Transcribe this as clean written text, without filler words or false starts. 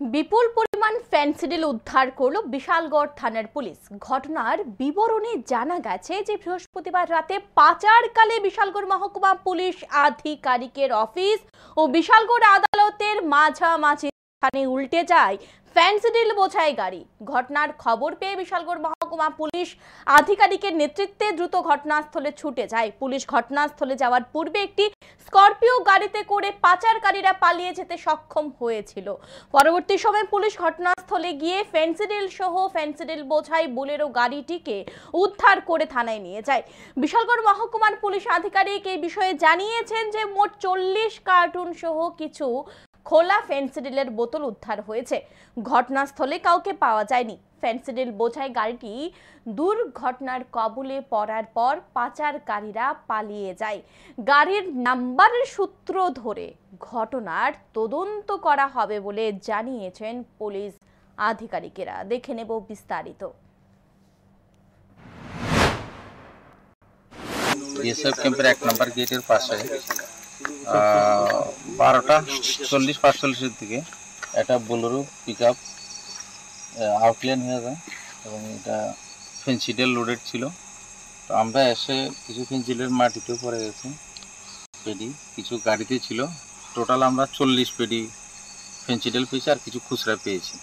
বিপুল পরিমাণ ফেনসিডিল উদ্ধার করল বিশালগড় থানার পুলিশ। ঘটনার বিবরণে জানা গেছে যে বৃহস্পতিবার রাতে পাচারকালে বিশালগড় মহকুমা পুলিশ আধিকারিকের অফিস ও বিশালগড় আদালতের মাঝামাঝি স্থানে উল্টে যায় ফেনসিডিল বোঝাই গাড়ি। ঘটনার খবর পেয়ে বিশালগড় মহকুমা পুলিশ আধিকারিকের নেতৃত্বে দ্রুত ঘটনাস্থলে ছুটে যায়। পুলিশ ঘটনাস্থলে যাওয়ার পূর্বে একটি স্করপিও গাড়িতে করে পাচারকারীরা পালিয়ে যেতে সক্ষম হয়েছিল। পরবর্তী সময় পুলিশ ঘটনাস্থলে গিয়ে ফেনসিডিল সহ ফেনসিডিল বোঝাই বোলেরো গাড়িটিকে উদ্ধার করে থানায় নিয়ে যায়। বিশালগড় মহকুমার পুলিশ আধিকারিক এই বিষয়ে জানিয়েছেন যে মোট 40 কার্টুন সহ কিছু খোলা ফেনসিডিলের বোতল উদ্ধার হয়েছে। ঘটনাস্থলে কাউকে পাওয়া যায়নি। ফেনসিডিল বোঝাই গাড়িটি দুর্ঘটনার কবলে পড়ার পর পাচারকারীরা পালিয়ে যায়। গাড়ির নাম্বারের সূত্র ধরে ঘটনার তদন্ত করা হবে বলে জানিয়েছেন পুলিশ আধিকারিকেরা। দেখে নেব বিস্তারিত। বিএসএফ ক্যাম্পের 1 নম্বর গেটের পাশে 12টা 40-45 দিকে একটা বোলেরো পিকআপ আউটলাইন হয়ে যায় এবং এটা ফেনসিডিল লোডেড ছিল। তো আমরা এসে কিছু ফেনসিডিলের মাটিতেও পড়ে গেছে, পেডি কিছু গাড়িতে ছিল। টোটাল আমরা 40 পেডি ফেনসিডিল পেয়েছি আর কিছু খুচরা পেয়েছি।